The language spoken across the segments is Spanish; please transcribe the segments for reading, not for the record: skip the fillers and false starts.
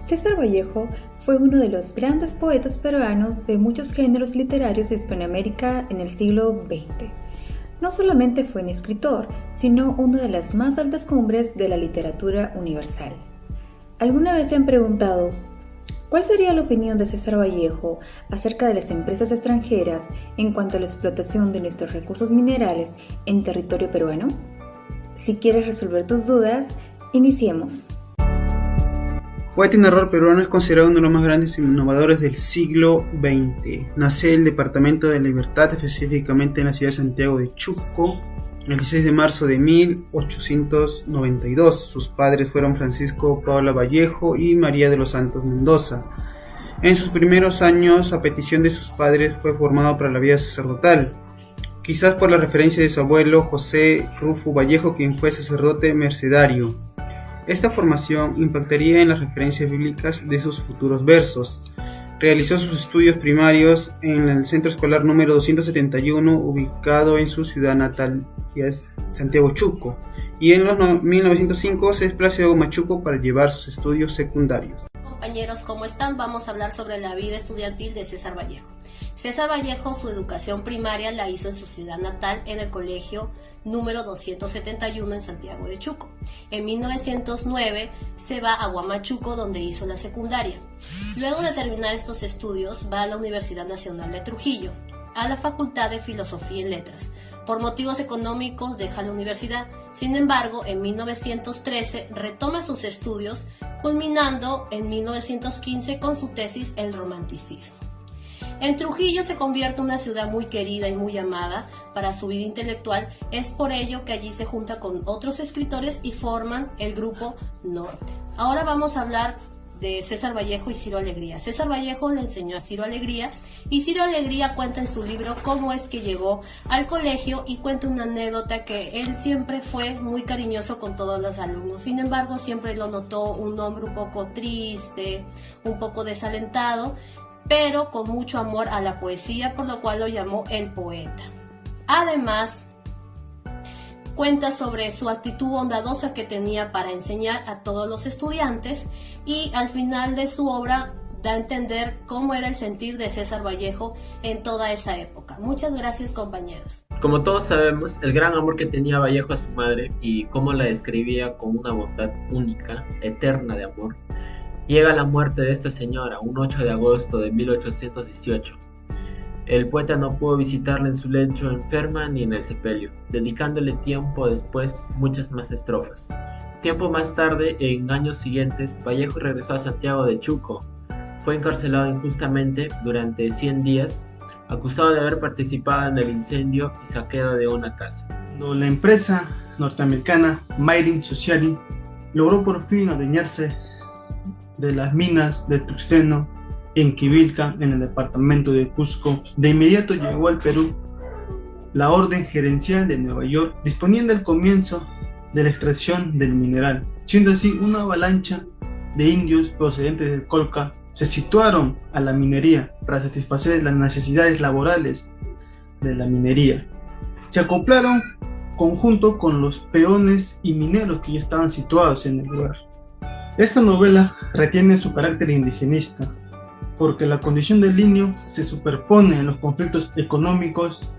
César Vallejo fue uno de los grandes poetas peruanos de muchos géneros literarios de Hispanoamérica en el siglo XX. No solamente fue un escritor, sino una de las más altas cumbres de la literatura universal. ¿Alguna vez se han preguntado cuál sería la opinión de César Vallejo acerca de las empresas extranjeras en cuanto a la explotación de nuestros recursos minerales en territorio peruano? Si quieres resolver tus dudas, iniciemos. Poeta y narrador peruano, es considerado uno de los más grandes innovadores del siglo XX. Nace en el departamento de Libertad, específicamente en la ciudad de Santiago de Chuco, el 16 de marzo de 1892. Sus padres fueron Francisco Paula Vallejo y María de los Santos Mendoza. En sus primeros años, a petición de sus padres, fue formado para la vida sacerdotal, quizás por la referencia de su abuelo José Rufo Vallejo, quien fue sacerdote mercedario. Esta formación impactaría en las referencias bíblicas de sus futuros versos. Realizó sus estudios primarios en el centro escolar número 271, ubicado en su ciudad natal, que es Santiago Chuco, y en los 1905 se desplazó a Huamachuco para llevar sus estudios secundarios. Compañeros, ¿cómo están? Vamos a hablar sobre la vida estudiantil de César Vallejo. César Vallejo, su educación primaria la hizo en su ciudad natal, en el colegio número 271 en Santiago de Chuco. En 1909 se va a Huamachuco, donde hizo la secundaria. Luego de terminar estos estudios, va a la Universidad Nacional de Trujillo, a la Facultad de Filosofía y Letras. Por motivos económicos deja la universidad. Sin embargo, en 1913 retoma sus estudios, culminando en 1915 con su tesis El Romanticismo. En Trujillo se convierte en una ciudad muy querida y muy amada para su vida intelectual. Es por ello que allí se junta con otros escritores y forman el Grupo Norte. Ahora vamos a hablar de César Vallejo y Ciro Alegría. César Vallejo le enseñó a Ciro Alegría y Ciro Alegría cuenta en su libro cómo es que llegó al colegio y cuenta una anécdota que él siempre fue muy cariñoso con todos los alumnos. Sin embargo, siempre lo notó un hombre un poco triste, un poco desalentado, pero con mucho amor a la poesía, por lo cual lo llamó el poeta. Además, cuenta sobre su actitud bondadosa que tenía para enseñar a todos los estudiantes, y al final de su obra da a entender cómo era el sentir de César Vallejo en toda esa época. Muchas gracias, compañeros. Como todos sabemos, el gran amor que tenía Vallejo a su madre y cómo la describía con una bondad única, eterna de amor. Llega la muerte de esta señora un 8 de agosto de 1818. El poeta no pudo visitarla en su lecho enferma ni en el sepelio, dedicándole tiempo después muchas más estrofas. Tiempo más tarde, en años siguientes, Vallejo regresó a Santiago de Chuco. Fue encarcelado injustamente durante 100 días, acusado de haber participado en el incendio y saqueo de una casa. Cuando la empresa norteamericana Mayrin Society logró por fin adueñarse de las minas de tungsteno en Quivilca, en el departamento de Cusco, de inmediato llegó al Perú la Orden Gerencial de Nueva York, disponiendo el comienzo de la extracción del mineral. Siendo así, una avalancha de indios procedentes del Colca se situaron a la minería para satisfacer las necesidades laborales de la minería. Se acoplaron conjunto con los peones y mineros que ya estaban situados en el lugar. Esta novela retiene su carácter indigenista, porque la condición del indio se superpone en los conflictos económicos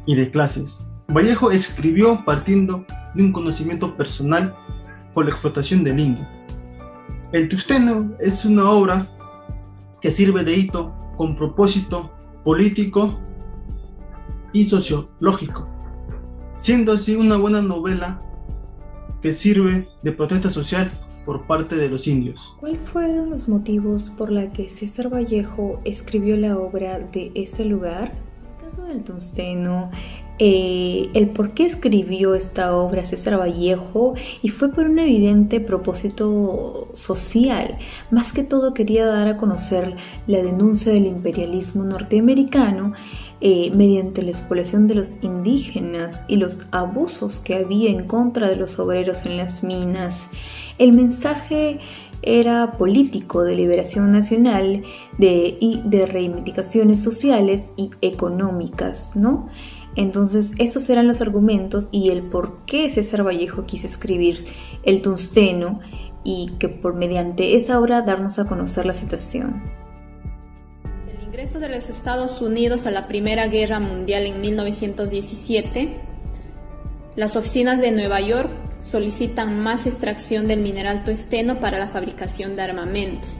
y de clases. Vallejo escribió partiendo de un conocimiento personal por la explotación del indio. El tungsteno es una obra que sirve de hito con propósito político y sociológico, siendo así una buena novela que sirve de protesta social por parte de los indios. ¿Cuáles fueron los motivos por los que César Vallejo escribió la obra de ese lugar? En el caso del tungsteno, el por qué escribió esta obra César Vallejo, y fue por un evidente propósito social. Más que todo quería dar a conocer la denuncia del imperialismo norteamericano mediante la explotación de los indígenas y los abusos que había en contra de los obreros en las minas. El mensaje era político, de liberación nacional y de reivindicaciones sociales y económicas, ¿no? Entonces, esos eran los argumentos y el por qué César Vallejo quiso escribir el tungsteno y que por mediante esa obra darnos a conocer la situación. El ingreso de los Estados Unidos a la Primera Guerra Mundial en 1917, las oficinas de Nueva York solicitan más extracción del mineral tungsteno para la fabricación de armamentos.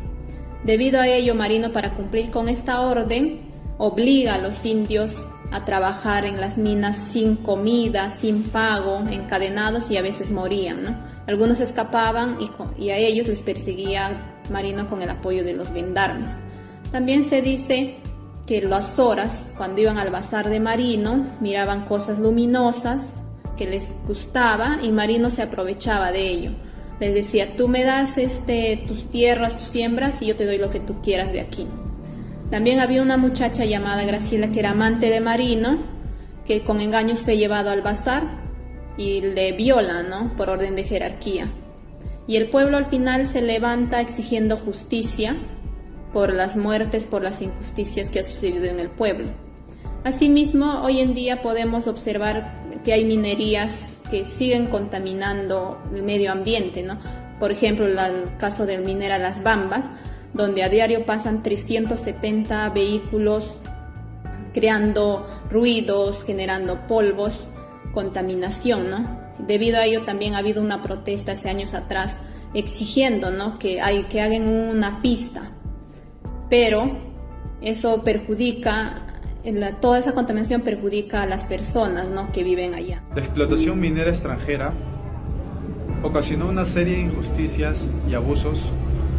Debido a ello, Marino, para cumplir con esta orden, obliga a los indios a trabajar en las minas sin comida, sin pago, encadenados, y a veces morían, ¿no? Algunos escapaban y a ellos les perseguía Marino con el apoyo de los gendarmes. También se dice que las horas, cuando iban al bazar de Marino, miraban cosas luminosas que les gustaba y Marino se aprovechaba de ello. Les decía: tú me das tus tierras, tus siembras, y yo te doy lo que tú quieras de aquí. También había una muchacha llamada Graciela que era amante de Marino, que con engaños fue llevado al bazar y le viola, ¿no?, por orden de jerarquía. Y el pueblo al final se levanta exigiendo justicia por las muertes, por las injusticias que ha sucedido en el pueblo. Asimismo, hoy en día podemos observar que hay minerías que siguen contaminando el medio ambiente, ¿no? Por ejemplo, el caso del minera Las Bambas, donde a diario pasan 370 vehículos creando ruidos, generando polvos, contaminación, ¿no? Debido a ello también ha habido una protesta hace años atrás exigiendo, ¿no?, que hagan una pista, pero eso perjudica, toda esa contaminación perjudica a las personas, ¿no?, que viven allá. La explotación minera extranjera ocasionó una serie de injusticias y abusos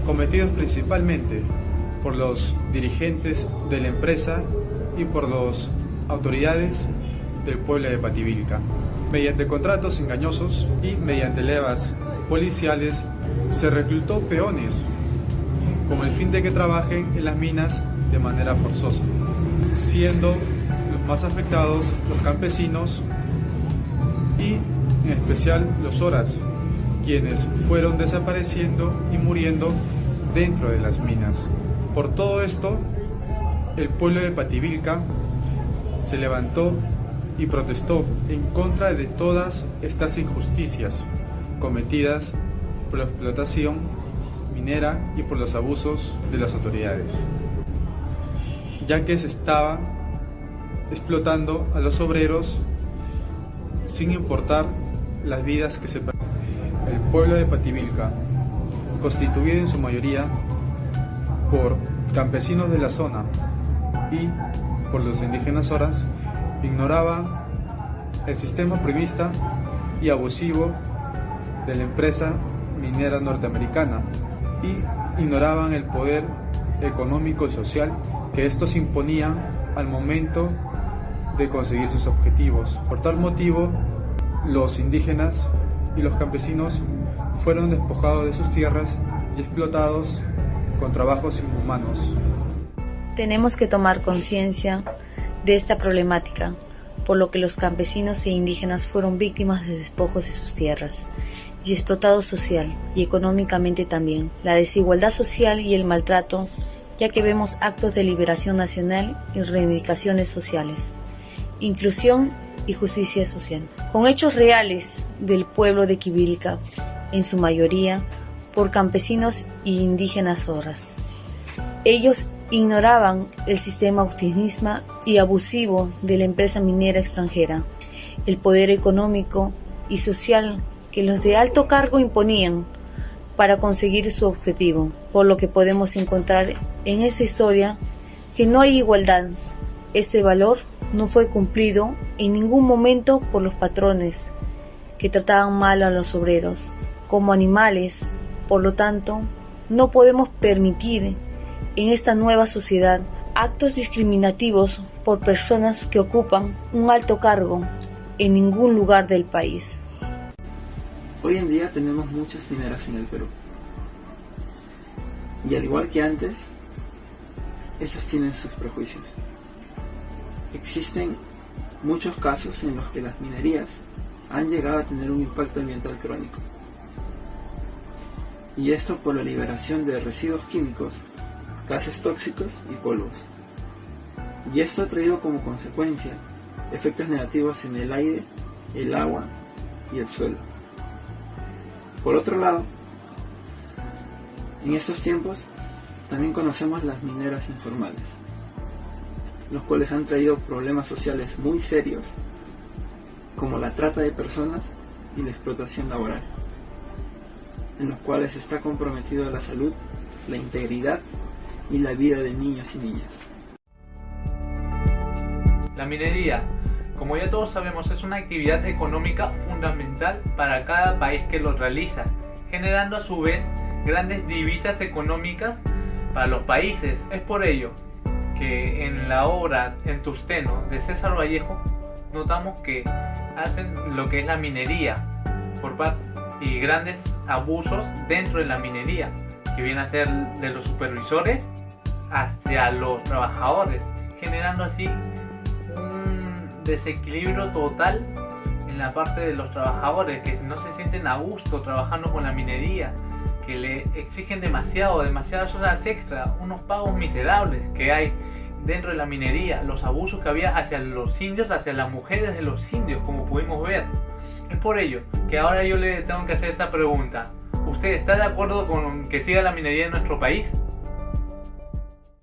cometidos principalmente por los dirigentes de la empresa y por las autoridades del pueblo de Pativilca. Mediante contratos engañosos y mediante levas policiales se reclutó peones con el fin de que trabajen en las minas de manera forzosa, siendo los más afectados los campesinos y en especial los oras, quienes fueron desapareciendo y muriendo dentro de las minas. Por todo esto, el pueblo de Pativilca se levantó y protestó en contra de todas estas injusticias cometidas por la explotación minera y por los abusos de las autoridades, ya que se estaba explotando a los obreros sin importar las vidas que se perdieron. El pueblo de Pativilca, constituido en su mayoría por campesinos de la zona y por los indígenas oras, ignoraba el sistema primista y abusivo de la empresa minera norteamericana y ignoraban el poder económico y social que estos imponían al momento de conseguir sus objetivos. Por tal motivo, los indígenas y los campesinos fueron despojados de sus tierras y explotados con trabajos inhumanos. Tenemos que tomar conciencia de esta problemática, por lo que los campesinos e indígenas fueron víctimas de despojos de sus tierras y explotados social y económicamente también. La desigualdad social y el maltrato, ya que vemos actos de liberación nacional y reivindicaciones sociales, inclusión y justicia social, con hechos reales del pueblo de Quivilca, en su mayoría por campesinos e indígenas oras. Ellos ignoraban el sistema optimista y abusivo de la empresa minera extranjera, el poder económico y social que los de alto cargo imponían para conseguir su objetivo, por lo que podemos encontrar en esta historia que no hay igualdad. Este valor no fue cumplido en ningún momento por los patrones, que trataban mal a los obreros como animales. Por lo tanto, no podemos permitir en esta nueva sociedad actos discriminativos por personas que ocupan un alto cargo en ningún lugar del país. Hoy en día tenemos muchas mineras en el Perú. Y al igual que antes, esas tienen sus prejuicios. Existen muchos casos en los que las minerías han llegado a tener un impacto ambiental crónico. Y esto por la liberación de residuos químicos, gases tóxicos y polvos. Y esto ha traído como consecuencia efectos negativos en el aire, el agua y el suelo. Por otro lado, En estos tiempos también conocemos las mineras informales, los cuales han traído problemas sociales muy serios, como la trata de personas y la explotación laboral, en los cuales está comprometido la salud, la integridad y la vida de niños y niñas. La minería, como ya todos sabemos, es una actividad económica fundamental para cada país que lo realiza, generando a su vez grandes divisas económicas para los países. Es por ello que en la obra En Tusteno de César Vallejo notamos que hacen lo que es la minería por parte y grandes abusos dentro de la minería, que viene a ser de los supervisores hacia los trabajadores, generando así un desequilibrio total en la parte de los trabajadores, que no se sienten a gusto trabajando con la minería, que le exigen demasiadas horas extra, unos pagos miserables que hay dentro de la minería, los abusos que había hacia los indios, hacia las mujeres de los indios, como pudimos ver. Es por ello que ahora yo le tengo que hacer esta pregunta: ¿usted está de acuerdo con que siga la minería en nuestro país?